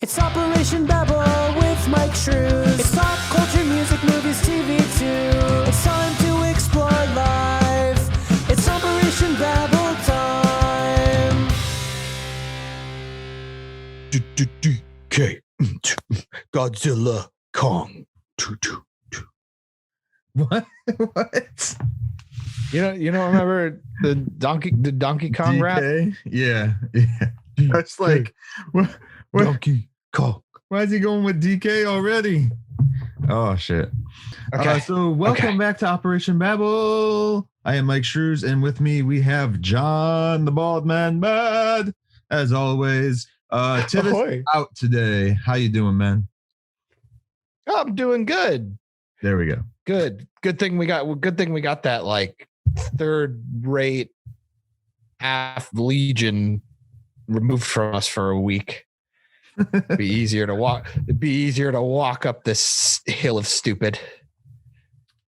It's Operation Babble with Myke Shrews. It's pop culture, music, movies, TV too. It's time to explore life. It's Operation Babble time. DK Godzilla Kong. What? You don't remember the Donkey Kong rap? Yeah. It's like, what? Donkey Kong. Why is he going with DK already? Oh shit. Okay. So welcome back to Operation Babble. I am Myke Shrews, and with me we have John the Bald Man Mad. As always, Tivis Ahoy. out today. How you doing, man? I'm doing good. There we go. Good thing we got that like third rate half legion removed from us for a week. It'd be easier to walk up this hill of stupid.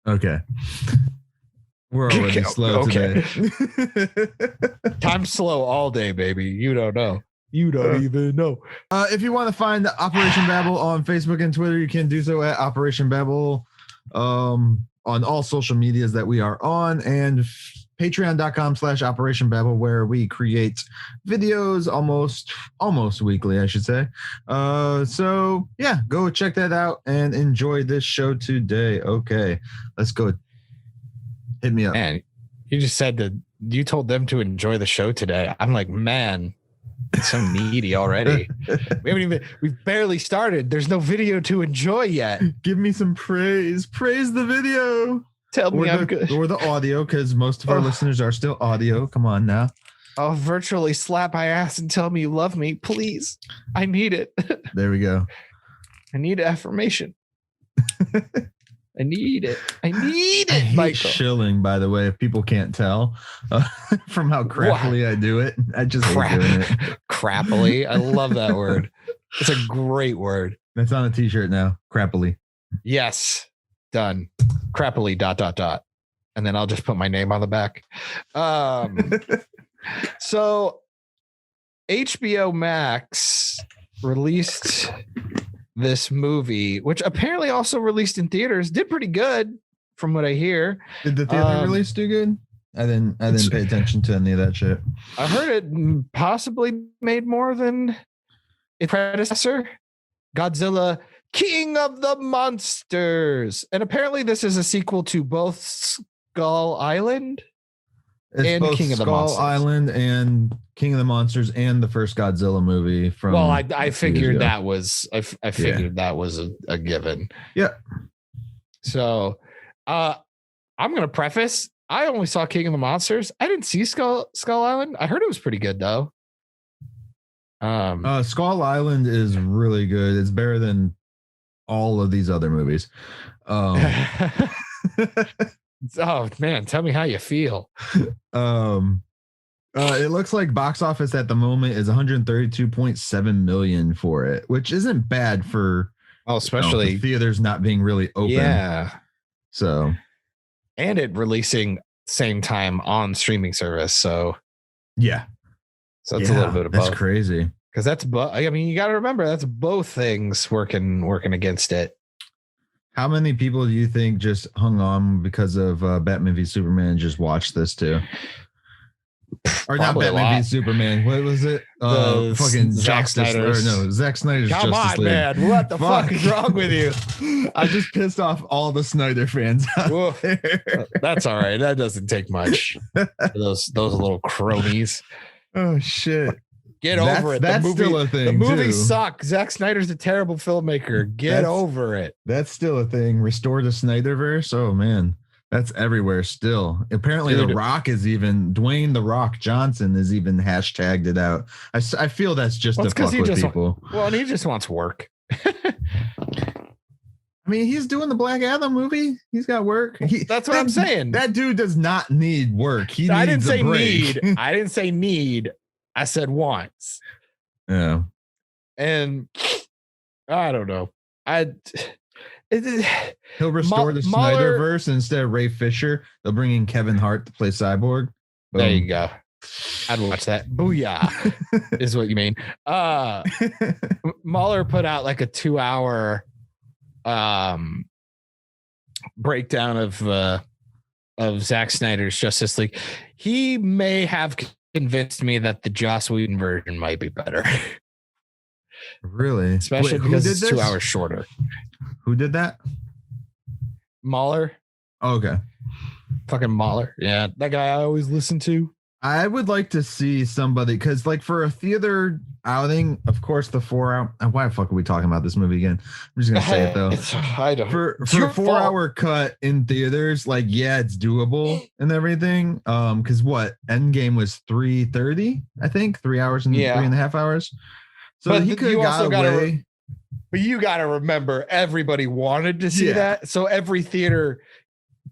Okay. We're already slow today. Time's slow all day, baby. You don't know. You don't even know. If you want to find Operation Babble on Facebook and Twitter, you can do so at Operation Babble on all social medias that we are on, and patreon.com/Operation Babble, where we create videos almost weekly, I should say. So yeah, go check that out and enjoy this show today. Okay, let's go. Hit me up. Man, you just said that you told them to enjoy the show today. I'm like, man, it's so needy already. We've barely started. There's no video to enjoy yet. Give me some praise. Praise the video. Tell me I'm good. Or the audio, because most of our listeners are still audio. Come on now. I'll virtually slap my ass and tell me you love me. Please. I need it. There we go. I need affirmation. I need it. I hate Michael. shilling, by the way, if people can't tell from how crappily I do it. I just hate doing it. Crappily. I love that word. It's a great word. That's on a t-shirt now. Crappily. Yes. Done. Crappily ... And then I'll just put my name on the back. So HBO Max released this movie, which apparently also released in theaters, did pretty good from what I hear. Did the theater release do good? I didn't pay attention to any of that shit. I heard it possibly made more than its predecessor, Godzilla King of the Monsters. And apparently this is a sequel to both Skull Island and both King of the Skull Monsters. Island and King of the Monsters and the first Godzilla movie from. Well, I figured that was that was a given. Yeah. So I'm gonna preface, I only saw King of the Monsters. I didn't see Skull Island. I heard it was pretty good though. Skull Island is really good. It's better than all of these other movies. Oh man, tell me how you feel. It looks like box office at the moment is 132.7 million for it, which isn't bad for especially the theaters not being really open. Yeah. So, and it releasing same time on streaming service. So yeah. So it's a little bit of both. That's crazy. Because that's I mean, you got to remember that's both things working against it. How many people do you think just hung on because of Batman v Superman and just watched this too? Or Probably not Batman v Superman. What was it? Fucking Zack Snyder's. Zack Snyder's Come Justice on, League. Man. What the fuck is wrong with you? I just pissed off all the Snyder fans out there. That's all right. That doesn't take much. Those little cronies. Oh shit. Get over it. That's still a thing. The movie too. sucks. Zack Snyder's a terrible filmmaker. Get over it. That's still a thing. Restore the Snyderverse. Oh man, that's everywhere still. Apparently, Dude. The Rock is even Dwayne the Rock Johnson is even hashtagged it out. I feel that's just to fuck with people. And he just wants work. I mean, he's doing the Black Adam movie. He's got work. That's what I'm saying. That dude does not need work. I didn't say need. I didn't say need. I said wants. Yeah. And I don't know. He'll restore the Snyderverse, and instead of Ray Fisher, they'll bring in Kevin Hart to play Cyborg. Boom. There you go. I'd watch that. Booyah is what you mean. Mahler put out like a 2-hour breakdown of Zack Snyder's Justice League. He may have convinced me that the Joss Whedon version might be better. Really? Especially because it's 2 hours shorter. Who did that? Mahler. Oh, okay. Fucking Mahler. Yeah, that guy I always listen to. I would like to see somebody, because like for a theater outing, of course, the 4 hour. Why the fuck are we talking about this movie again? I'm just gonna say it though. I don't. For a 4 hour cut in theaters, like yeah, it's doable and everything. Because what Endgame was 3:30, I think, 3 hours and 3.5 hours. So but he could have got away. But you got to remember, everybody wanted to see that, so every theater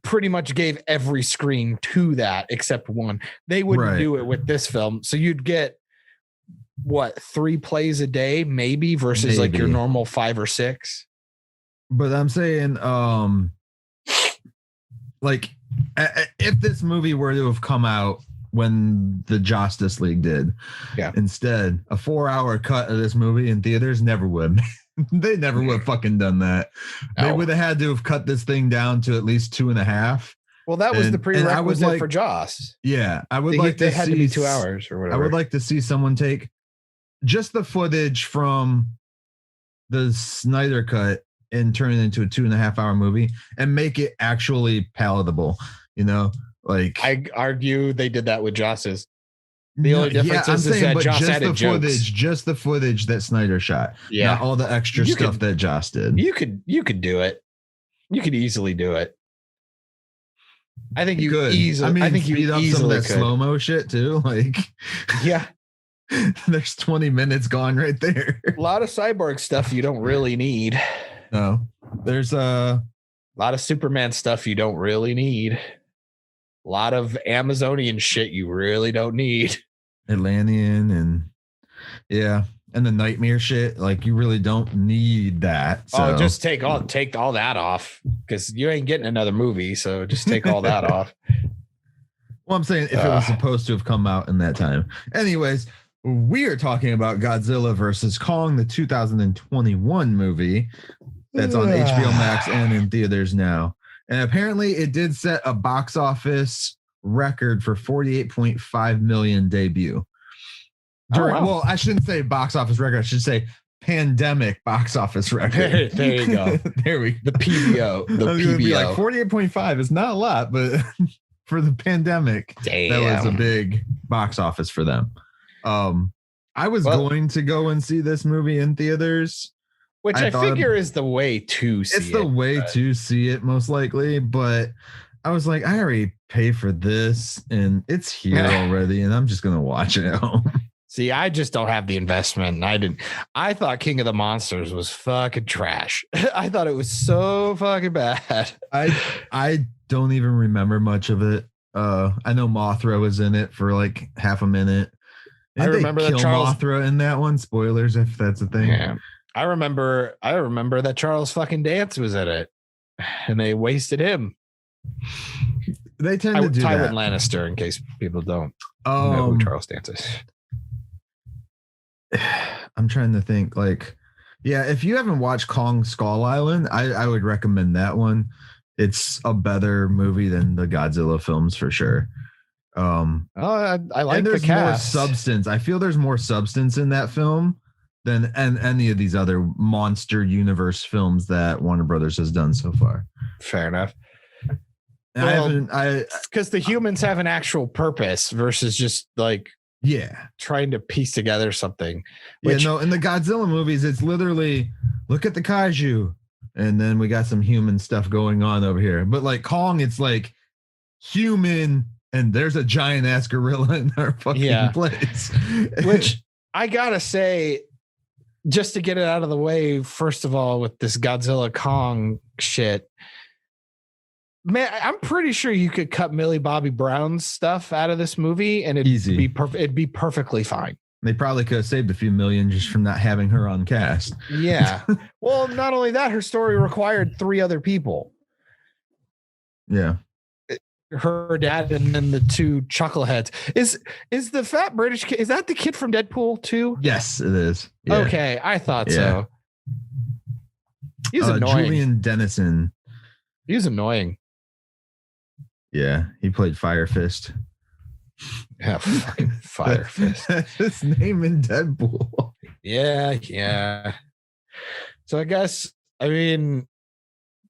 pretty much gave every screen to that except one. They wouldn't do it with this film. So you'd get what, 3 plays a day, maybe, versus like your normal 5 or 6. But I'm saying, like, if this movie were to have come out when the Justice League did, instead, a 4 hour cut of this movie in theaters never would. They never would have fucking done that. They would have had to have cut this thing down to at least 2.5. Well, that was the prerequisite for Joss. Yeah, I would like to see. It had to be 2 hours or whatever. I would like to see someone take just the footage from the Snyder cut and turn it into a 2.5 hour movie and make it actually palatable. You know, like I argue they did that with Joss's. The only difference is that Joss added jokes. Just the footage that Snyder shot. Yeah, not all the extra stuff that Joss did. You could do it. You could easily do it. I think you could easily. I mean, I think you easily some of that slow mo shit too. Like, yeah, there's 20 minutes gone right there. A lot of cyborg stuff you don't really need. No, there's a lot of Superman stuff you don't really need. A lot of Amazonian shit you really don't need. Atlantean and and the nightmare shit, like you really don't need that. So. Oh, just take all that off, because you ain't getting another movie. So just take all that off. Well, I'm saying if it was supposed to have come out in that time. Anyways, we are talking about Godzilla versus Kong, the 2021 movie that's on HBO Max and in theaters now. And apparently it did set a box office record for 48.5 million debut. Well, I shouldn't say box office record. I should say pandemic box office record. There you go. The PBO. The PBO. Like 48.5 is not a lot, but for the pandemic, that was a big box office for them. I was going to go and see this movie in theaters. Which I figure is the way to see it. It's the way to see it, most likely. But I was like, I already pay for this, and it's here already, and I'm just going to watch it at home. See, I just don't have the investment. And I thought King of the Monsters was fucking trash. I thought it was so fucking bad. I don't even remember much of it. I know Mothra was in it for like half a minute. I remember that Mothra in that one. Spoilers, if that's a thing. Yeah. I remember that Charles fucking Dance was in it, and they wasted him. They tend to do Tywin that. Lannister, in case people don't know who Charles Dance is. I'm trying to think. Like, yeah, if you haven't watched Kong Skull Island, I would recommend that one. It's a better movie than the Godzilla films for sure. I like the cast. More substance. I feel there's more substance in that film than any of these other monster universe films that Warner Brothers has done so far. Fair enough. Because the humans have an actual purpose versus just like trying to piece together something. In the Godzilla movies, it's literally look at the kaiju, and then we got some human stuff going on over here. But like Kong, it's like human, and there's a giant ass gorilla in our fucking place. Which I gotta say, just to get it out of the way, first of all, with this Godzilla Kong shit, man, I'm pretty sure you could cut Millie Bobby Brown's stuff out of this movie and it'd be perfectly fine. They probably could have saved a few million just from not having her on cast. Yeah. Well, not only that, her story required 3 other people. Yeah. her dad, and then the two chuckleheads. Is the fat British kid? Is that the kid from Deadpool 2? Yes, it is. Yeah. Okay, I thought Yeah. so. He's annoying. Julian Dennison. He's annoying. Yeah, he played Fire Fist. Yeah, fucking Fire Fist. That's his name in Deadpool. Yeah. So I guess, I mean,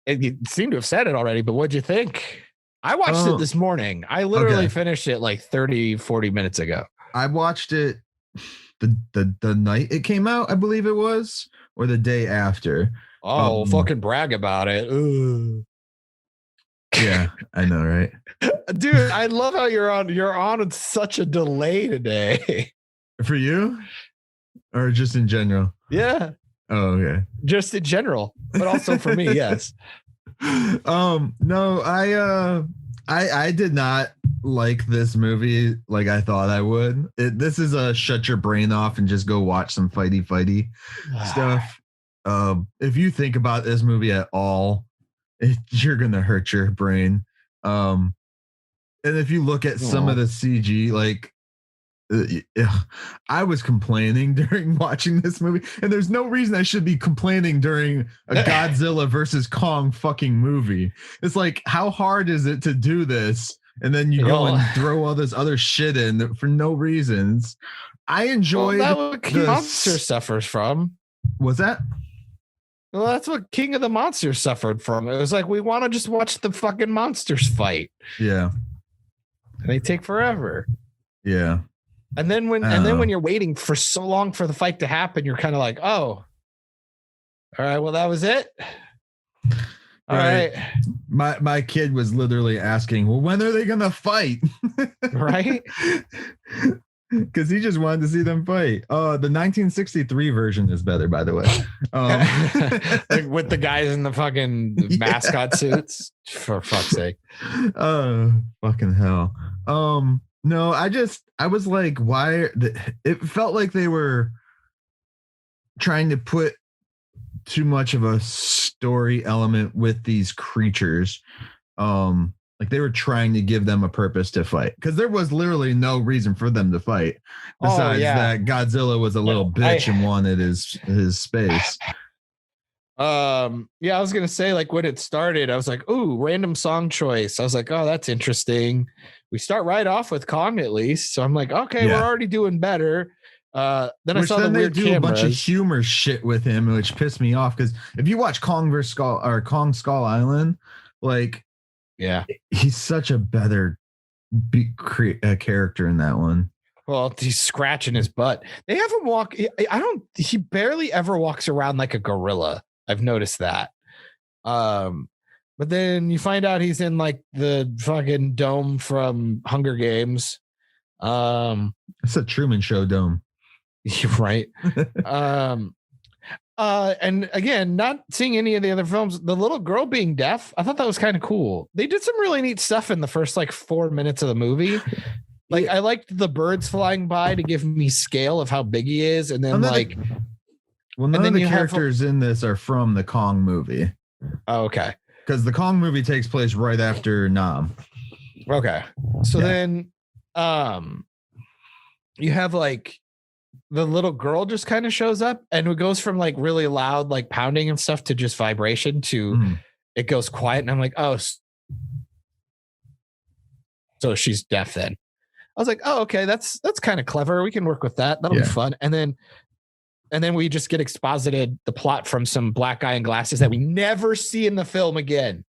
you seem to have said it already, but what'd you think? I watched it this morning. I literally finished it like 30, 40 minutes ago. I watched it the night it came out, I believe it was, or the day after. Oh, fucking brag about it. Ooh. Yeah, I know, right? Dude, I love how you're on such a delay today. For you? Or just in general? Yeah. Oh, okay. Just in general, but also for me, yes. No, I did not like this movie like I thought I would. This is a shut your brain off and just go watch some fighty stuff. If you think about this movie at all, you're gonna hurt your brain. And if you look at some of the CG, like I was complaining during watching this movie, and there's no reason I should be complaining during a Godzilla versus Kong fucking movie. It's like, how hard is it to do this? And then you go and throw all this other shit in for no reasons. I enjoyed that's what King Monster suffers from. Was that? Well, that's what King of the Monsters suffered from. It was like, we want to just watch the fucking monsters fight. Yeah. And they take forever. Yeah. And then when you're waiting for so long for the fight to happen, you're kind of like, oh, all right, well, that was it. All right. My kid was literally asking, well, when are they gonna fight? Right? Because he just wanted to see them fight. The 1963 version is better, by the way. Like with the guys in the fucking mascot suits, for fuck's sake. Fucking hell. No, I was like, why? It felt like they were trying to put too much of a story element with these creatures. Like they were trying to give them a purpose to fight, because there was literally no reason for them to fight besides that Godzilla was a little bitch and wanted his space. I was gonna say, like, when it started, I was like, ooh, random song choice. I was like, oh, that's interesting. We start right off with Kong, at least, so I'm like, okay, we're already doing better. Then I saw the weird cameras. A bunch of humor shit with him, which pissed me off, because if you watch Kong vs. Skull or Kong Skull Island, like, yeah, he's such a better character in that one. Well, he's scratching his butt. They have him walk. He barely ever walks around like a gorilla. I've noticed that. But then you find out he's in like the fucking dome from Hunger Games. It's a Truman Show dome. You're right. And again, not seeing any of the other films, the little girl being deaf, I thought that was kind of cool. They did some really neat stuff in the first like 4 minutes of the movie. Like I liked the birds flying by to give me scale of how big he is, and then none of the characters in this are from the Kong movie. Oh, okay. Because the Kong movie takes place right after Nam. Okay. So then you have like the little girl just kind of shows up, and it goes from like really loud, like pounding and stuff, to just vibration to it goes quiet. And I'm like, oh, so she's deaf then. I was like, oh, okay, that's kind of clever. We can work with that. That'll be fun. And then we just get exposited the plot from some black guy in glasses that we never see in the film again.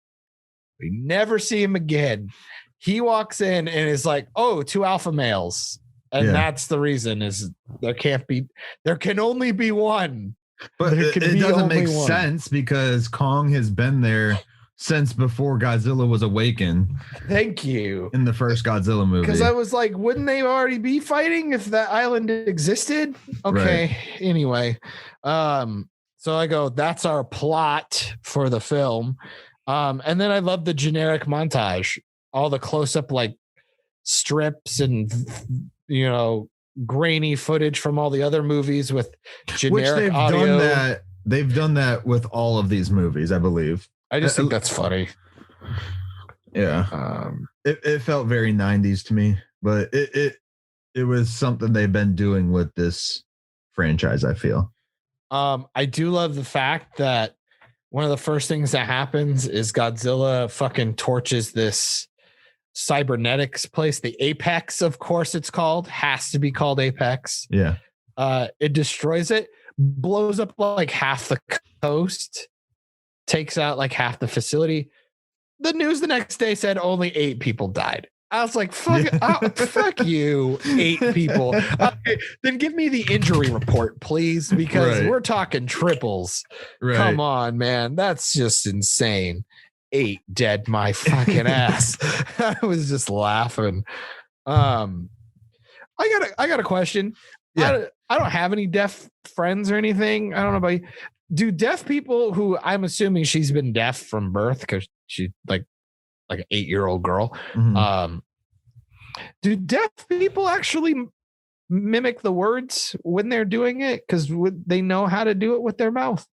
We never see him again. He walks in and is like, oh, 2 alpha males. And that's the reason, is there can only be one. But it doesn't make sense, because Kong has been there since before Godzilla was awakened. Thank you. In the first Godzilla movie. Because I was like, wouldn't they already be fighting if that island existed? Okay. Right. Anyway. So I go, that's our plot for the film. And then I love the generic montage, all the close-up like strips and grainy footage from all the other movies with generic audio. They've done that with all of these movies, I believe. I just think that's funny. Yeah. it felt very 90s to me, but it was something they've been doing with this franchise, I feel. I do love the fact that one of the first things that happens is Godzilla fucking torches this cybernetics place, the Apex, of course it's called, has to be called Apex. Yeah. It destroys it, blows up like half the coast, takes out like half the facility. The news the next day said only 8 people died. I was like, fuck, fuck you, 8 people. Okay, then give me the injury report, please, because we're talking triples. Right. Come on, man. That's just insane. 8 dead my fucking ass. I was just laughing. I got a question. Yeah. I don't have any deaf friends or anything. I don't know about you. Do deaf people who I'm assuming she's been deaf from birth because she's like an 8-year-old girl. Mhm. Do deaf people actually mimic the words when they're doing it? Because they know how to do it with their mouth.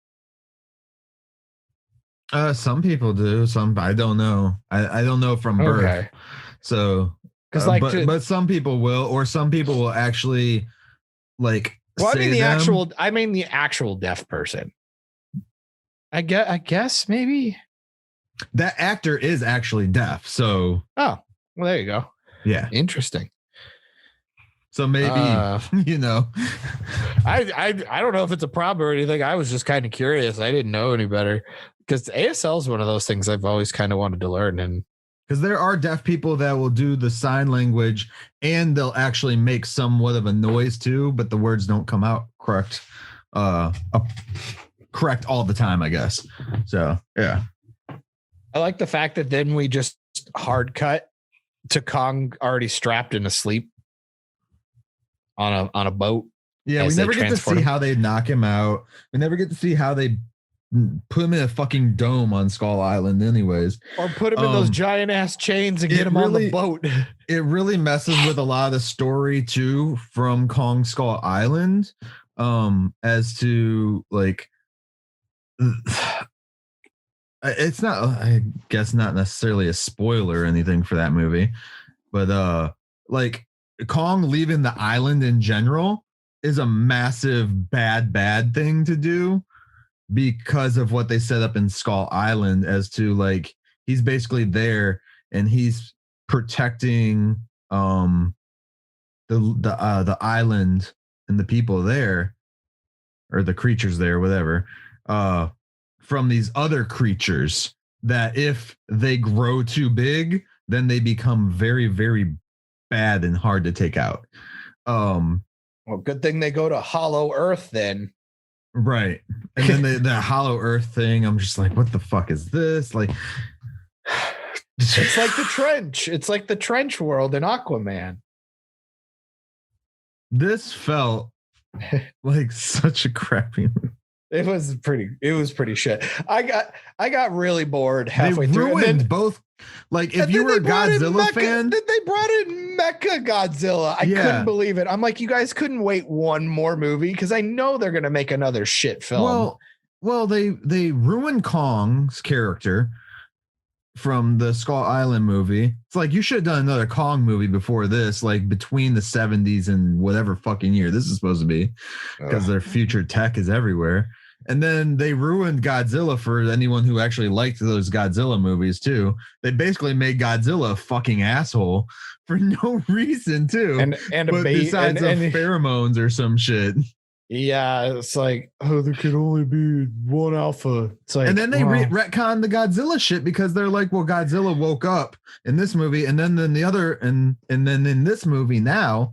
Some people do. Some I don't know. I don't know from birth. Okay. So, Because but some people will, or some people will actually like. Well, say I mean the actual deaf person. I guess maybe that actor is actually deaf. So, oh, well, there you go. Yeah, interesting. So maybe you know, I don't know if it's a problem or anything. I was just kind of curious. I didn't know any better because ASL is one of those things I've always kind of wanted to learn. And because there are deaf people that will do the sign language and they'll actually make somewhat of a noise too, but the words don't come out correct. Correct all the time, I guess. So yeah, I like the fact that then we just hard cut to Kong already strapped and asleep on a boat. Yeah, we never get to see how they knock him out. We never get to see how they put him in a fucking dome on Skull Island anyways. Or put him in those giant ass chains and get him on the boat. It really messes with a lot of the story too from Kong Skull Island. As to like it's not, I guess, not necessarily a spoiler or anything for that movie, but like Kong leaving the island in general is a massive bad thing to do because of what they set up in Skull Island as to like he's basically there and he's protecting the island and the people there or the creatures there, whatever, from these other creatures that if they grow too big, then they become very, very bad and hard to take out. Well, good thing they go to Hollow Earth then. Right. And then the Hollow Earth thing, I'm just like, what the fuck is this? Like, it's like the trench. It's like the trench world in Aquaman. This felt like such a crappy movie. It was pretty shit. I got really bored halfway through. And then, both, like, if you were a Godzilla fan, then they brought in Mecha Godzilla. I couldn't believe it. I'm like, you guys couldn't wait one more movie because I know they're gonna make another shit film. Well, they ruined Kong's character from the Skull Island movie. It's like you should have done another Kong movie before this, like between the 70s and whatever fucking year this is supposed to be, because their future tech is everywhere. And then they ruined Godzilla for anyone who actually liked those Godzilla movies too. They basically made Godzilla a fucking asshole for no reason too. And besides pheromones or some shit. Yeah, it's like, oh, there could only be one alpha. It's like, and then they retcon the Godzilla shit because they're like, well, Godzilla woke up in this movie, and then the other, and then in this movie now,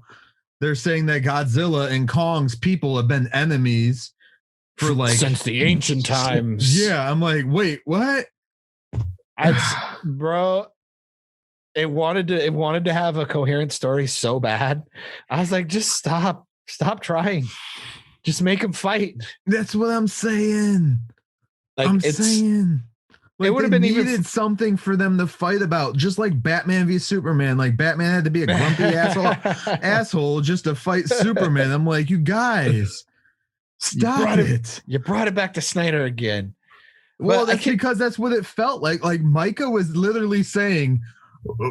they're saying that Godzilla and Kong's people have been enemies for like since the ancient times. Yeah, I'm like, wait, what? Bro, it wanted to have a coherent story so bad. I was like, just stop trying. Just make them fight. That's what I'm saying. Like, I'm saying. Like, it would have been needed something for them to fight about, just like Batman v Superman. Like Batman had to be a grumpy asshole just to fight Superman. I'm like, you guys, stop it. You brought it back to Snyder again. Well, that's because that's what it felt like. Like Micah was literally saying,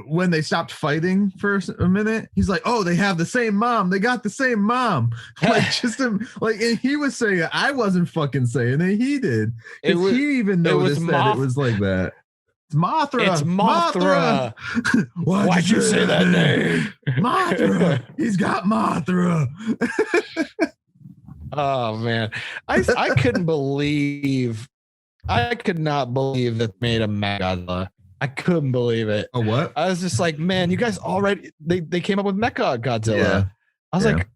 when they stopped fighting for a minute, he's like, "Oh, they have the same mom. They got the same mom." Like just like, and he was saying it. I wasn't fucking saying it. He did. He even noticed that it was like that. It's Mothra. It's Mothra. Why'd you say that name? Mothra. He's got Mothra. Oh man, I couldn't believe. I could not believe that they made a Godzilla. I couldn't believe it. Oh, what? I was just like, man, you guys already they came up with Mecha Godzilla. Yeah. I was like,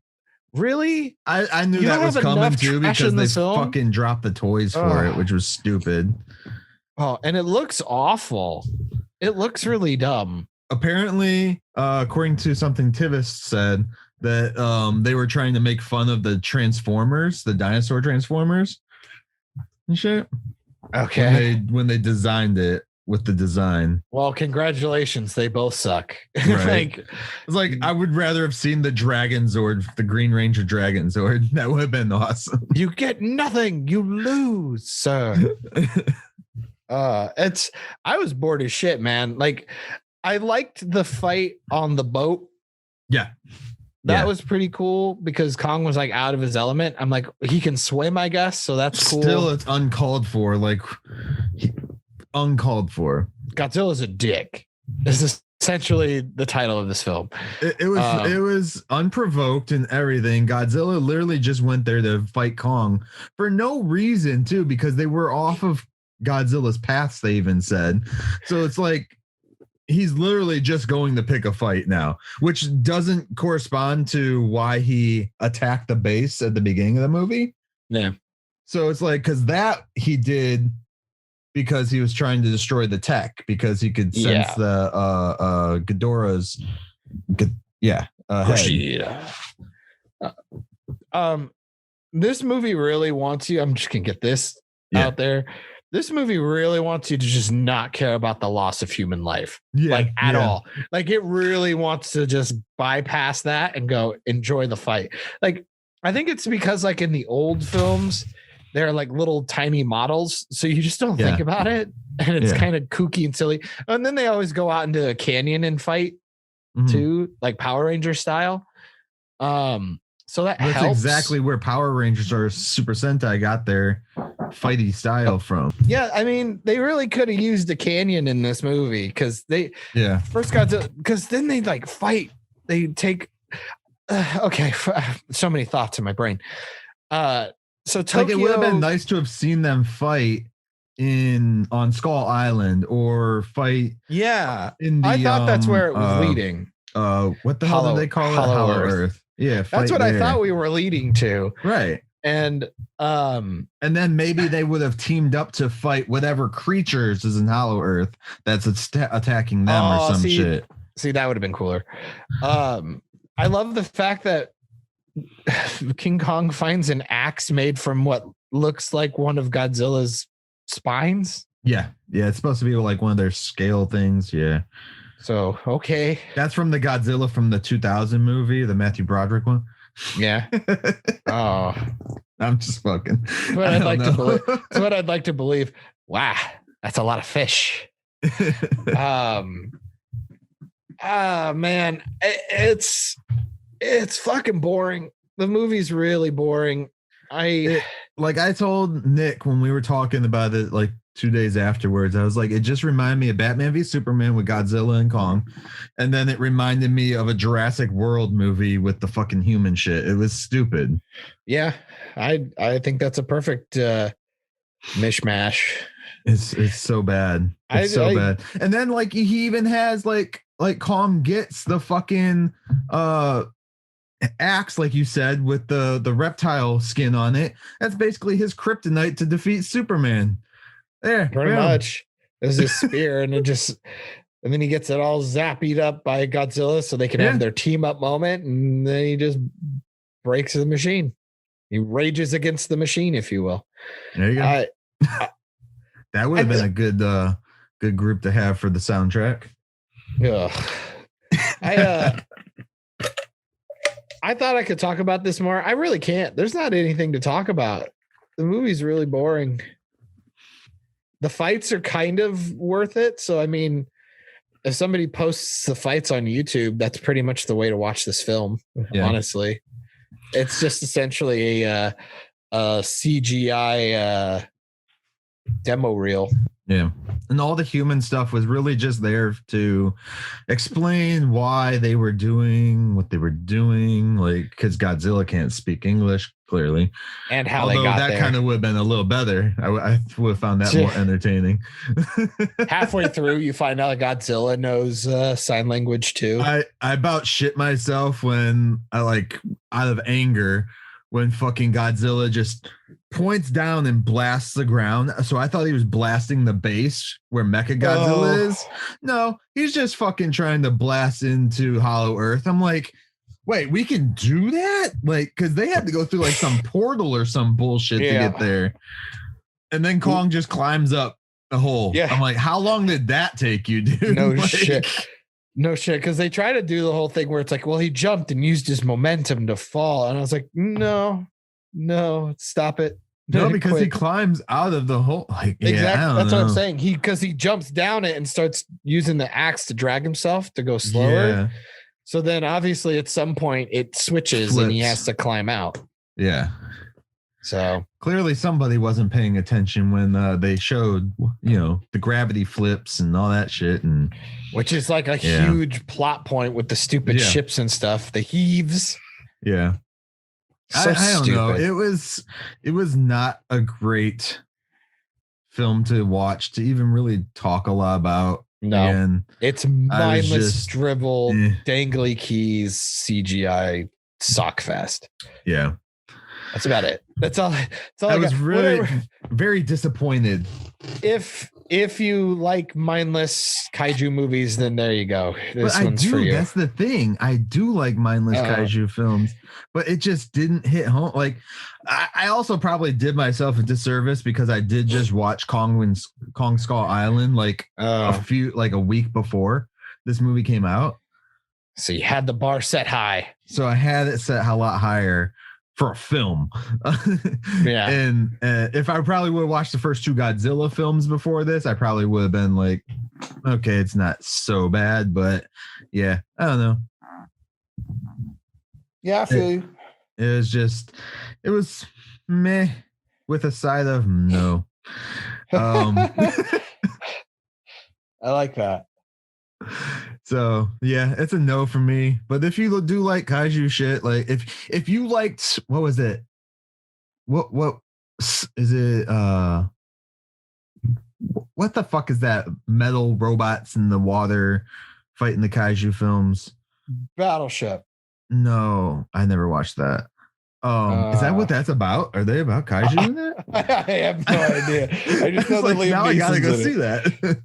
really? I knew You that don't was have coming enough too trash because in they this film? fucking dropped the toys for it, which was stupid. Oh, and it looks awful. It looks really dumb. Apparently, according to something Tivis said, that they were trying to make fun of the Transformers, the dinosaur Transformers and shit. Okay. When they designed it with the design. Well, congratulations. They both suck. Right. It's like I would rather have seen the Dragon Zord, the Green Ranger Dragon Zord. That would have been awesome. You get nothing. You lose, sir. I was bored as shit, man. Like, I liked the fight on the boat. Yeah. That was pretty cool because Kong was like out of his element. I'm like, he can swim, I guess. So that's cool. Still, it's uncalled for. Like, uncalled for. Godzilla's a dick. This is essentially the title of this film. It was unprovoked and everything. Godzilla literally just went there to fight Kong for no reason, too, because they were off of Godzilla's paths, they even said. So it's like, he's literally just going to pick a fight now, which doesn't correspond to why he attacked the base at the beginning of the movie. Yeah. So it's like, because that he did because he was trying to destroy the tech because he could sense the Ghidorah's this movie really wants you. I'm just gonna get this out there. This movie really wants you to just not care about the loss of human life, at all. Like, it really wants to just bypass that and go enjoy the fight. Like, I think it's because, like, in the old films, they're like little tiny models, so you just don't think about it, and it's kind of kooky and silly. And then they always go out into a canyon and fight too, like Power Ranger style. So that's helps. Exactly where Power Rangers or Super Sentai got their fighty style from. Yeah, I mean, they really could have used a canyon in this movie because first got to, because then they like fight. They take so many thoughts in my brain. So Tokyo, like, it would have been nice to have seen them fight on Skull Island or fight. Yeah, in the, I thought that's where it was leading. What the hell did they call it? Hollow Earth. Yeah, that's what I thought we were leading to. Right. And then maybe they would have teamed up to fight whatever creatures is in Hollow Earth that's attacking them or some shit. See, that would have been cooler. I love the fact that King Kong finds an axe made from what looks like one of Godzilla's spines. Yeah, it's supposed to be like one of their scale things. Yeah. So, okay. That's from the Godzilla from the 2000 movie, the Matthew Broderick one. Yeah. Oh, I'm just fucking. That's what I'd like to believe. That's what I'd like to believe. Wow, that's a lot of fish. Man, it's fucking boring. The movie's really boring. I told Nick when we were talking about it, like 2 days afterwards, I was like, it just reminded me of Batman v Superman with Godzilla and Kong. And then it reminded me of a Jurassic World movie with the fucking human shit. It was stupid. Yeah. I think that's a perfect mishmash. It's so bad. It's so bad. And then like he even has like Kong gets the fucking axe, like you said, with the reptile skin on it. That's basically his kryptonite to defeat Superman. There, pretty much. There's this spear, and then he gets it all zapped up by Godzilla, so they can have their team up moment, and then he just breaks the machine. He rages against the machine, if you will. There you go. That would have been a good group to have for the soundtrack. Yeah. I thought I could talk about this more. I really can't. There's not anything to talk about. The movie's really boring. The fights are kind of worth it. So, I mean, if somebody posts the fights on YouTube, that's pretty much the way to watch this film. Yeah. Honestly, it's just essentially a CGI demo reel. Yeah. And all the human stuff was really just there to explain why they were doing what they were doing. Like, because Godzilla can't speak English, clearly. And how Although they got that there. kind of would have been a little better. I would have found that more entertaining. Halfway through, you find out Godzilla knows sign language too. I about shit myself when I out of anger when fucking Godzilla just points down and blasts the ground. So I thought he was blasting the base where Mecha Godzilla is. No, he's just fucking trying to blast into Hollow Earth. I'm like, wait, we can do that? Like, because they had to go through like some portal or some bullshit to get there. And then Kong just climbs up the hole. Yeah. I'm like, how long did that take you, dude? No Like, shit. No shit. Because they try to do the whole thing where it's like, well, he jumped and used his momentum to fall. And I was like, no, stop it. No, because he Quit. climbs out of the hole. Like, Exactly. yeah, That's what I'm saying. Because he jumps down it and starts using the axe to drag himself to go slower. Yeah. So then obviously at some point it switches and he has to climb out. Yeah. So Clearly somebody wasn't paying attention when they showed, the gravity flips and all that shit. And which is like a huge plot point with the stupid ships and stuff. The heaves. Yeah. So I don't know. stupid. It was not a great film to watch, to even really talk a lot about. No, and it's mindless, just, dribble, dangly keys, CGI sock fest. Yeah. That's about it. That's all. I was really very disappointed. If you like mindless kaiju movies, then there you go. This one's for you. That's the thing. I do like mindless kaiju films, but it just didn't hit home. Like, I also probably did myself a disservice because I did just watch Kong Skull Island like a week before this movie came out. So you had the bar set high. So I had it set a lot higher for a film. Yeah. And if I probably would have watched the first two Godzilla films before this, I probably would have been like, okay, it's not so bad, but yeah, I don't know. Yeah, I feel you. It was meh with a side of no. I like that. So yeah, it's a no for me. But if you do like kaiju shit, like if you liked, what was it? What is it? What the fuck is that? Metal robots in the water fighting the kaiju films? Battleship. No, I never watched that. Is that what that's about? Are they about kaiju in that? I have no idea. I just know that Liam now I gotta go Neeson's in see it. that.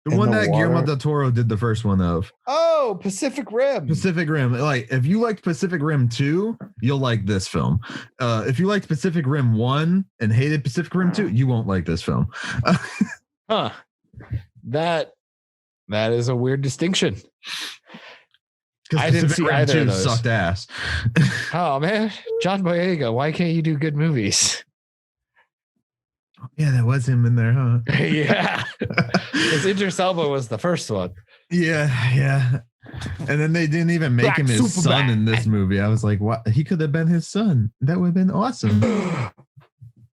The one that Guillermo del Toro did the first one of. Oh, Pacific Rim. Pacific Rim. Like, if you liked Pacific Rim 2, you'll like this film. If you liked Pacific Rim 1 and hated Pacific Rim 2, you won't like this film. Huh. That is a weird distinction. I didn't see either of those. Sucked ass. Oh man, John Boyega, why can't you do good movies? Yeah, that was him in there, huh? Yeah. Because Idris Elba was the first one. Yeah. And then they didn't even make him his son in this movie. I was like, what? He could have been his son. That would have been awesome.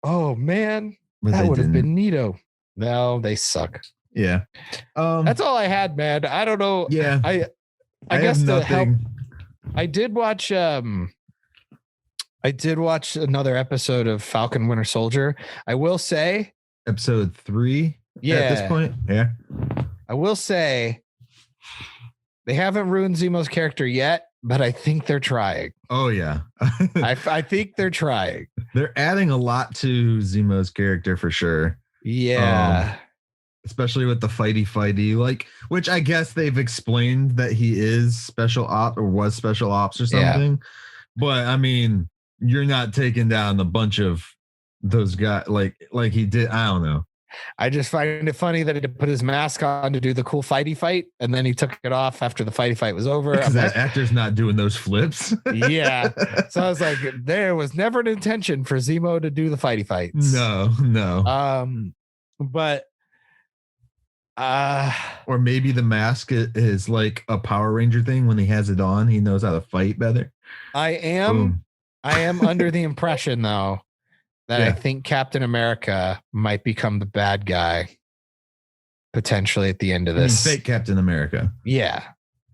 Oh man. But that would have been neato. No, they suck. Yeah. That's all I had, man. I don't know. Yeah. I guess have to help. nothing. I did watch another episode of Falcon Winter Soldier. I will say episode 3 at this point. Yeah. I will say they haven't ruined Zemo's character yet, but I think they're trying. Oh yeah. I think they're trying. They're adding a lot to Zemo's character for sure. Yeah. Especially with the fighty, like, which I guess they've explained that he is special op or was special ops or something. Yeah. But I mean, you're not taking down a bunch of those guys like he did. I don't know. I just find it funny that he put his mask on to do the cool fighty fight, and then he took it off after the fighty fight was over. That actor's not doing those flips. Yeah. So I was like, there was never an intention for Zemo to do the fighty fights. No. But Or maybe the mask is like a Power Ranger thing. When he has it on, he knows how to fight better. I am under the impression though that I think Captain America might become the bad guy potentially at the end of this. Fake Captain America. Yeah.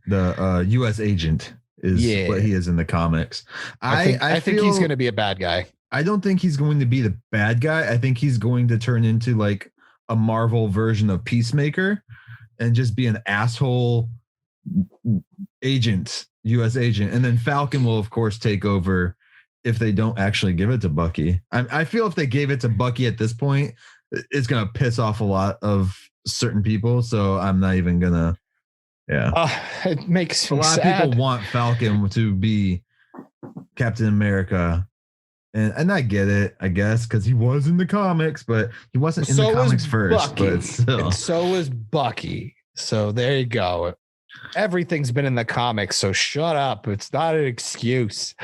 The US agent is what he is in the comics. I think he's going to be a bad guy. I don't think he's going to be the bad guy. I think he's going to turn into like a Marvel version of Peacemaker and just be an asshole agent, US agent. And then Falcon will, of course, take over if they don't actually give it to Bucky. I feel if they gave it to Bucky at this point, it's going to piss off a lot of certain people. So I'm not even going to. Yeah. It makes a lot of people want Falcon to be Captain America. And I get it, I guess, because he was in the comics, but he wasn't in the comics first. But still. And so was Bucky. So there you go. Everything's been in the comics, so shut up. It's not an excuse.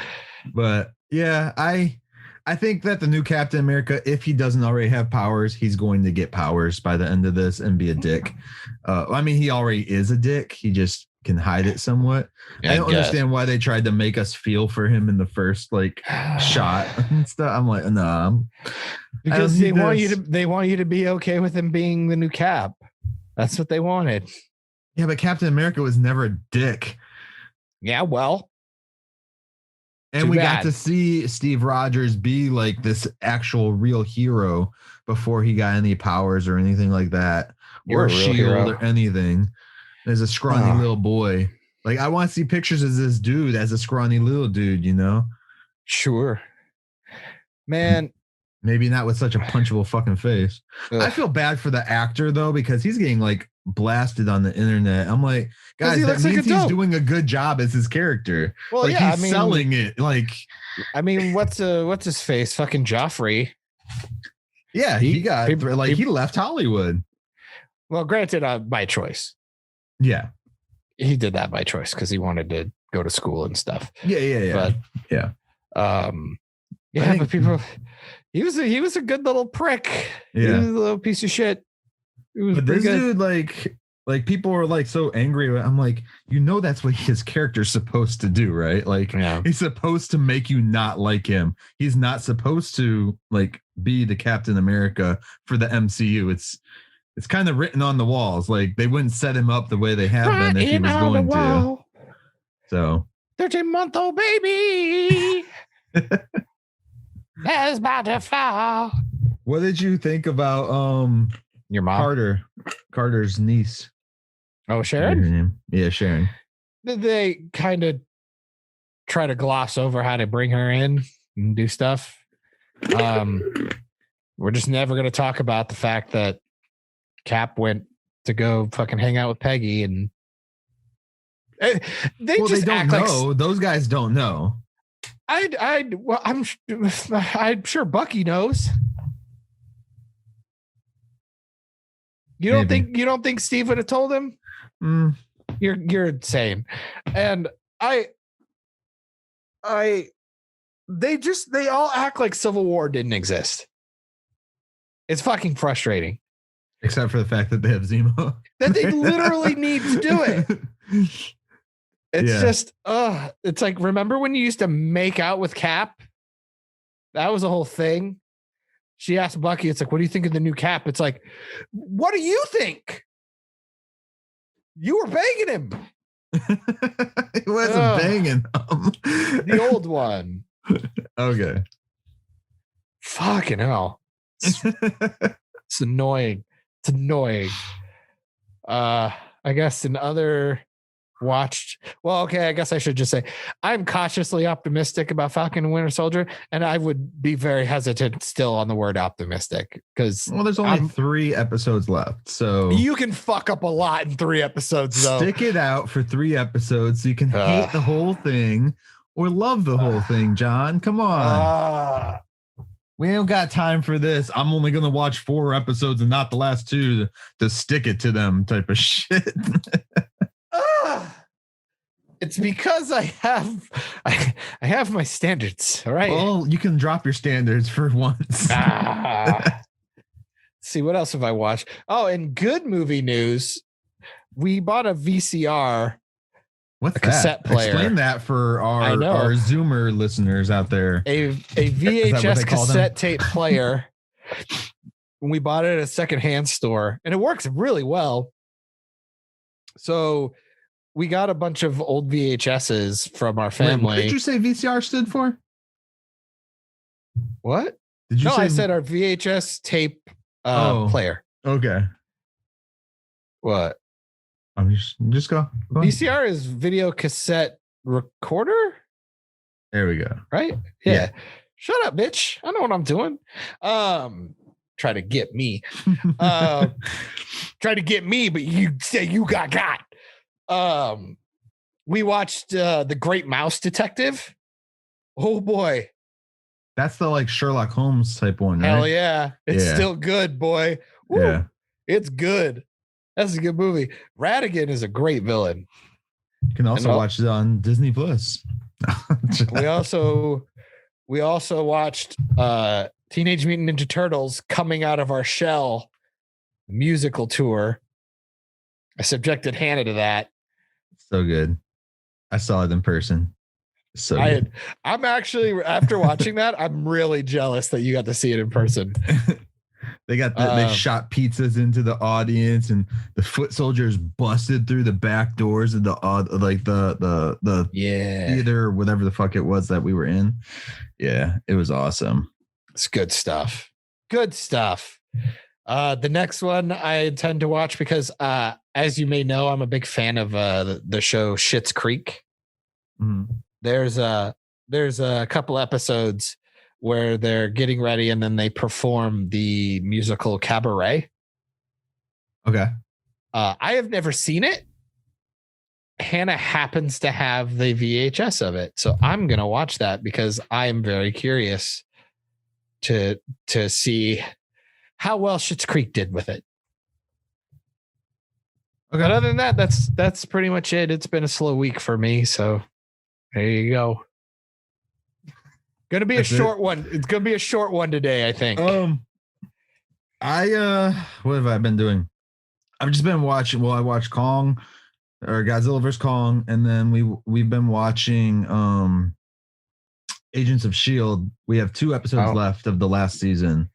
But yeah, I think that the new Captain America, if he doesn't already have powers, he's going to get powers by the end of this and be a dick. I mean, he already is a dick. He just can hide it somewhat. Yeah, I don't understand why they tried to make us feel for him in the first like shot and stuff. I'm like, no, because they want you to be okay with him being the new Cap. That's what they wanted. Yeah, but Captain America was never a dick. Yeah, well. And we got to see Steve Rogers be like this actual real hero before he got any powers or anything like that, or a shield or anything. As a scrawny little boy. Like, I want to see pictures of this dude as a scrawny little dude, you know? Sure. Man. Maybe not with such a punchable fucking face. Ugh. I feel bad for the actor, though, because he's getting, like, blasted on the internet. I'm like, guys, that means he's doing a good job as his character. Well, like, yeah, he's selling it. Like, I mean, what's his face? Fucking Joffrey. Yeah, he left Hollywood. Well, granted, by choice. Yeah, he did that by choice because he wanted to go to school and stuff. Yeah. But people, he was a good little prick. Yeah, he was a little piece of shit. But this dude, like people were like so angry. I'm like, that's what his character's supposed to do, right? Like, he's supposed to make you not like him. He's not supposed to like be the Captain America for the MCU. It's kind of written on the walls. Like, they wouldn't set him up the way they have been if he was going to. So 13-month-old baby is about to fall. What did you think about your mom? Carter's niece? Oh, Sharon? Yeah, Sharon. Did they kind of try to gloss over how to bring her in and do stuff? We're just never going to talk about the fact that Cap went to go fucking hang out with Peggy, and they don't know. Those guys don't know. I'm sure Bucky knows. You don't think Steve would have told him? You're insane. And they all act like Civil War didn't exist. It's fucking frustrating. Except for the fact that they have Zemo. That they literally need to do it. It's just, it's like, remember when you used to make out with Cap? That was a whole thing. She asked Bucky, it's like, what do you think of the new Cap? It's like, what do you think? You were banging him. He wasn't banging him. The old one. Okay. Fucking hell. It's annoying. It's annoying. I guess in other watched. Well, okay, I guess I should just say I'm cautiously optimistic about Falcon and Winter Soldier, and I would be very hesitant still on the word optimistic because there's only 3 episodes left, so you can fuck up a lot in 3 episodes. Though stick it out for 3 episodes so you can hate the whole thing or love the whole thing. John, come on. We ain't got time for this. I'm only going to watch 4 episodes and not the last 2 to stick it to them type of shit. It's because I have my standards. All right. Well, you can drop your standards for once. See, see, what else have I watched? Oh, and good movie news. We bought a VCR. What's A cassette that? player. Explain that for our Zoomer listeners out there. A VHS cassette tape player. We bought it at a secondhand store, and it works really well. So we got a bunch of old VHSs from our family. Wait, what did you say VCR stood for? What? Did you say? I said our VHS tape player. Okay. What? I'm just go. Go on. VCR is video cassette recorder. There we go. Right? Yeah. Shut up, bitch. I know what I'm doing. Try to get me. Try to get me, but you say you got. We watched The Great Mouse Detective. Oh boy. That's the like Sherlock Holmes type one, right? Hell yeah. It's still good, boy. Woo. Yeah. It's good. That's a good movie. Radigan is a great villain. You can also watch it on Disney Plus. we also watched Teenage Mutant Ninja Turtles Coming Out of Our Shell musical tour. I subjected Hannah to that. So good. I saw it in person. So good. I'm actually, after watching that, I'm really jealous that you got to see it in person. They shot pizzas into the audience, and the foot soldiers busted through the back doors of the theater or whatever the fuck it was that we were in. Yeah, it was awesome. It's good stuff. Good stuff. The next one I intend to watch because, as you may know, I'm a big fan of the show Schitt's Creek. Mm-hmm. There's a couple episodes where they're getting ready and then they perform the musical Cabaret. Okay. I have never seen it. Hannah happens to have the VHS of it. So I'm going to watch that because I am very curious to see how well Schitt's Creek did with it. Okay. But other than that, that's pretty much it. It's been a slow week for me. So there you go. Gonna be a short one. It's gonna be a short one today, I think. What have I been doing? I've just been watching. Well, I watched Kong or Godzilla vs. Kong, and then we've been watching Agents of S.H.I.E.L.D. We have 2 episodes left of the last season,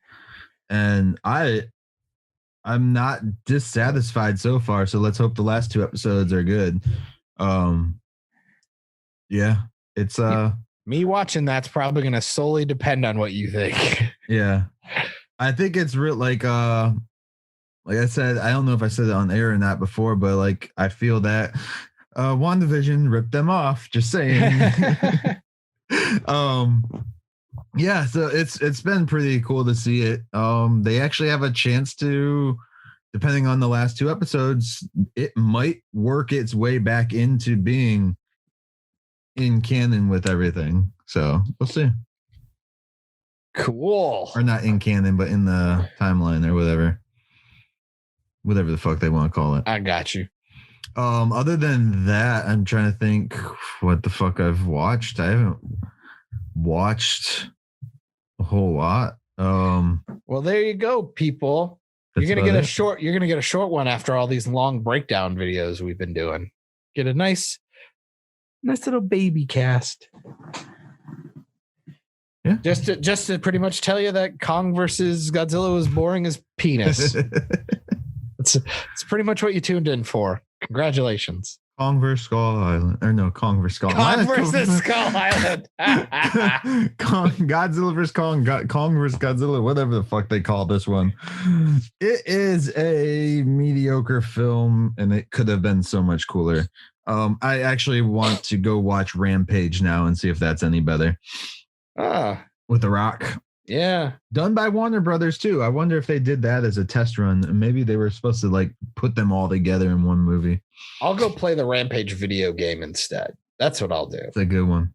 and I'm not dissatisfied so far. So let's hope the last 2 episodes are good. Yeah, it's me watching that's probably going to solely depend on what you think. Yeah. I think it's real. Like I said, I don't know if I said it on air or not before, but like, I feel that WandaVision ripped them off, just saying. Yeah. So it's been pretty cool to see it. They actually have a chance to, depending on the last 2 episodes, it might work its way back into being in canon with everything. So we'll see. Cool. Or not in canon, but in the timeline or whatever the fuck they want to call it. I got you. Other than that, I'm trying to think what the fuck I've watched. I haven't watched a whole lot. Well, there you go, people. You're gonna get a short one after all these long breakdown videos we've been doing. Get a nice little baby cast. Yeah. Just to pretty much tell you that Kong versus Godzilla was boring as penis. It's pretty much what you tuned in for. Congratulations. Kong versus Skull Island. Or no, Kong versus Skull Island. Kong versus Skull Island. Godzilla versus Kong. Kong versus Godzilla. Whatever the fuck they call this one. It is a mediocre film, and it could have been so much cooler. I actually want to go watch Rampage now and see if that's any better. With The Rock. Yeah. Done by Warner Brothers too. I wonder if they did that as a test run. Maybe they were supposed to like put them all together in one movie. I'll go play the Rampage video game instead. That's what I'll do. It's a good one.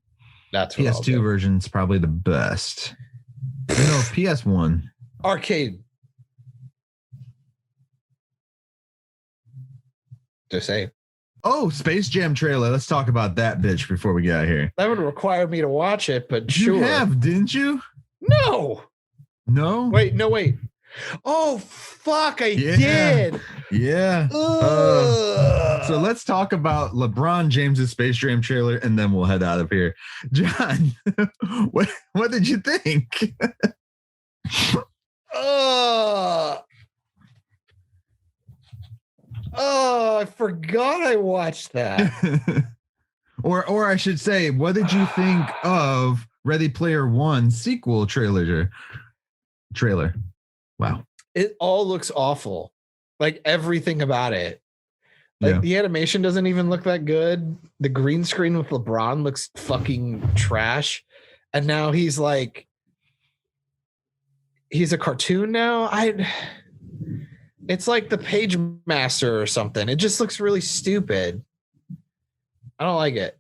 That's what PS2 version's probably the best. PS1. Arcade. Just say. Oh, Space Jam trailer. Let's talk about that bitch before we get out of here. That would require me to watch it, but sure. You have, didn't you? No. No? Wait. Oh fuck! I Yeah. did. Yeah. So let's talk about LeBron James's Space Jam trailer, and then we'll head out of here. John, what did you think? Oh, I forgot I watched that. or I should say, what did you think of Ready Player One sequel trailer? Wow. It all looks awful. Like everything about it. Like the animation doesn't even look that good. The green screen with LeBron looks fucking trash. And now he's a cartoon now. It's like the Page Master or something. It just looks really stupid. I don't like it.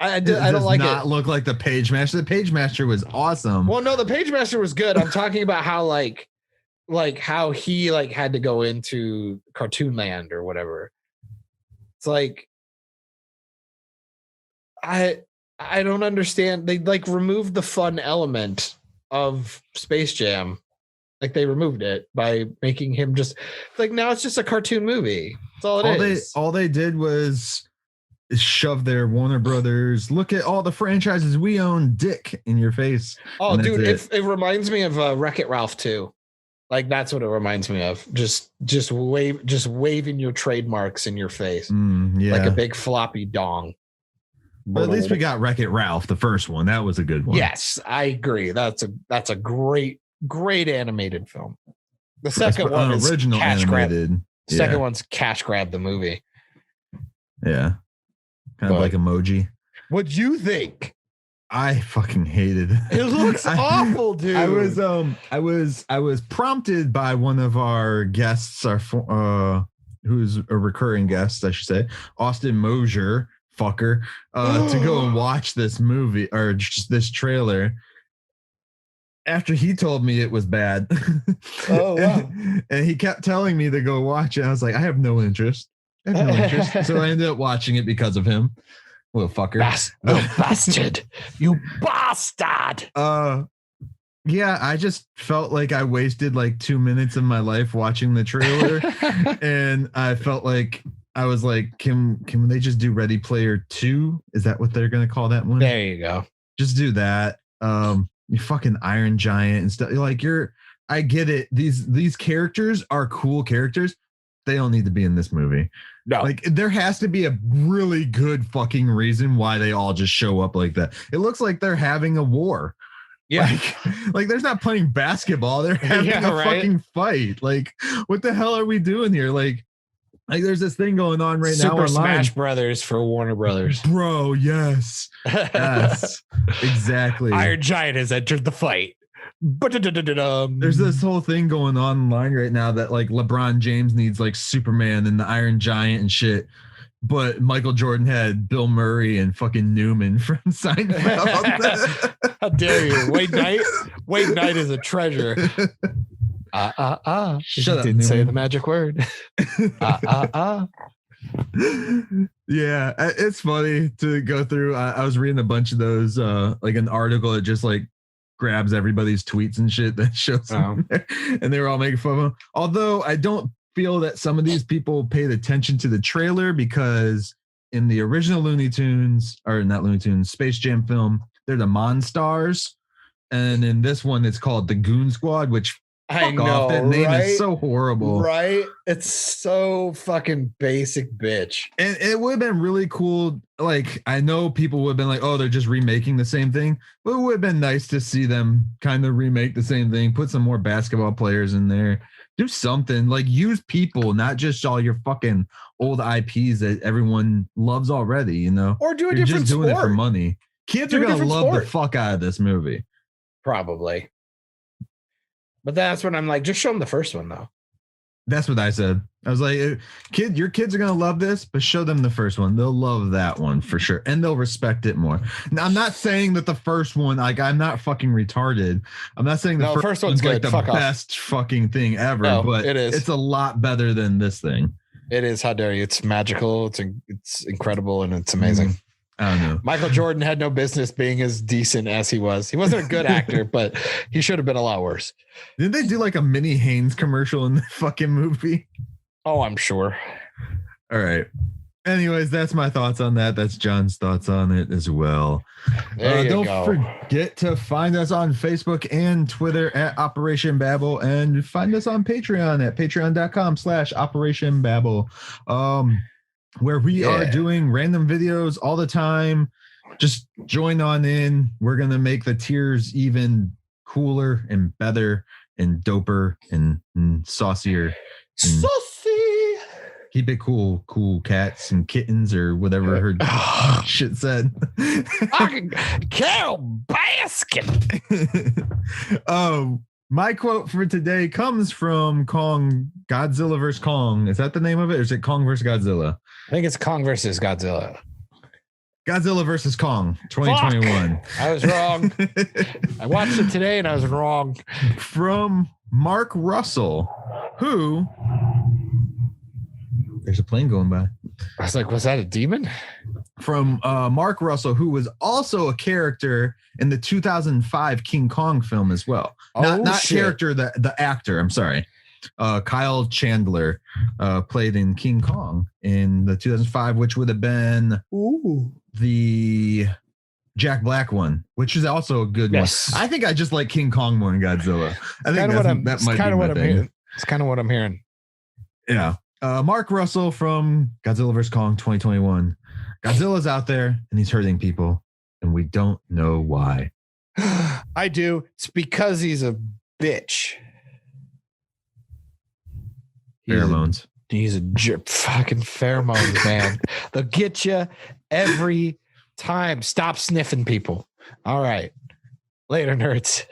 I don't like it. Not look like the Page Master. The Page Master was awesome. Well, no, the Page Master was good. I'm talking about how like how he had to go into cartoon land or whatever. It's like I don't understand. They removed the fun element of Space Jam. Like they removed it by making him just now it's just a cartoon movie. That's all it is. All they did was shove their Warner Brothers, look at all the franchises we own, dick in your face. Oh, dude, it reminds me of Wreck-It Ralph too. Like that's what it reminds me of. Just waving your trademarks in your face. Like a big floppy dong. But at least we got Wreck-It Ralph, the first one. That was a good one. Yes, I agree. That's a great animated film. The second one is original cash animated. Grab. The second one's cash grab the movie. Yeah. Kind of like Emoji. What'd you think? I fucking hated it. It looks awful, dude. I was prompted by one of our guests, who's a recurring guest, I should say, Austin Mosier, fucker, to go and watch this movie or just this trailer. After he told me it was bad. Oh wow. And he kept telling me to go watch it. I was like, I have no interest. So I ended up watching it because of him. Little fucker. Bastard. You bastard. Yeah, I just felt like I wasted 2 minutes of my life watching the trailer. And I felt like I was like, can they just do Ready Player 2? Is that what they're gonna call that one? There you go. Just do that. You fucking Iron Giant and stuff. I get it. These characters are cool characters. They don't need to be in this movie. No. There has to be a really good fucking reason why they all just show up like that. It looks like they're having a war. Yeah. Like they're not playing basketball. They're having a fucking fight. What the hell are we doing here? Like there's this thing going on right now Super online. Smash Brothers for Warner Brothers. Bro, yes. Yes. Exactly. Iron Giant has entered the fight. There's this whole thing going on online right now that LeBron James needs Superman and the Iron Giant and shit. But Michael Jordan had Bill Murray and fucking Newman from Seinfeld. How dare you? Wade Knight is a treasure. Shut up. Didn't say the magic word. Yeah, it's funny to go through. I was reading a bunch of those, an article that just grabs everybody's tweets and shit that shows them there, and they were all making fun of them. Although I don't feel that some of these people paid attention to the trailer, because in the original Space Jam film, they're the Monstars, and in this one it's called the Goon Squad, which I know, that name is so horrible, right? It's so fucking basic, bitch. And it would have been really cool. I know people would have been like, oh, they're just remaking the same thing, but it would have been nice to see them kind of remake the same thing, put some more basketball players in there, do something, use people, not just all your fucking old IPs that everyone loves already, or do a You're different just doing sport. it for money. Kids are gonna love the fuck out of this movie, probably. But that's when I'm like, just show them the first one, though. That's what I said. I was like, your kids are going to love this, but show them the first one. They'll love that one for sure. And they'll respect it more. Now, I'm not saying that the first one, I'm not fucking retarded. I'm not saying the first one's good. the best fucking thing ever, but it is. It's a lot better than this thing. It is. How dare you? It's magical. It's incredible. And it's amazing. I don't know. Michael Jordan had no business being as decent as he was. He wasn't a good actor, but he should have been a lot worse. Didn't they do like a mini Haynes commercial in the fucking movie? Oh, I'm sure. All right. Anyways, that's my thoughts on that. That's John's thoughts on it as well. There you Don't go. forget to find us on Facebook and Twitter at Operation Babble, and find us on Patreon at patreon.com/Operation Babble, where we are doing random videos all the time. Just join on in. We're going to make the tiers even cooler and better and doper and saucier. And Saucy. keep it cool, cats and kittens or whatever her shit said. Fucking Carol Baskin. My quote for today comes from Godzilla vs. Kong. Is that the name of it? Or is it Kong vs. Godzilla? I think it's Kong versus Godzilla. Godzilla vs. Kong 2021. Fuck. I was wrong. I watched it today and I was wrong. From Mark Russell, who... There's a plane going by. I was like, was that a demon? From Mark Russell, who was also a character in the 2005 King Kong film as well. Not shit. character, the actor. I'm sorry. Kyle Chandler played in King Kong in the 2005, which would have been the Jack Black one, which is also a good one. I think I just like King Kong more than Godzilla. I think that might be my thing. It's kind of what I'm hearing. Yeah. Mark Russell from Godzilla vs. Kong 2021. Godzilla's out there and he's hurting people, and we don't know why. I do. It's because he's a bitch. Pheromones. He's a fucking pheromones, man. They'll get you every time. Stop sniffing people. All right. Later, nerds.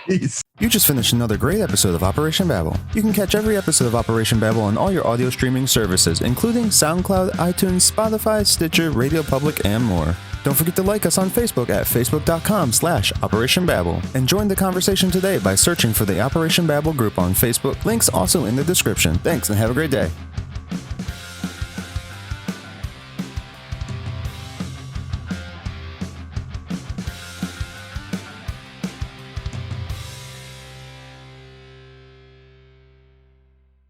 Peace. You just finished another great episode of Operation Babble. You can catch every episode of Operation Babble on all your audio streaming services, including SoundCloud, iTunes, Spotify, Stitcher, Radio Public, and more. Don't forget to like us on Facebook at facebook.com/Operation Babble, and join the conversation today by searching for the Operation Babble group on Facebook. Links also in the description. Thanks and have a great day.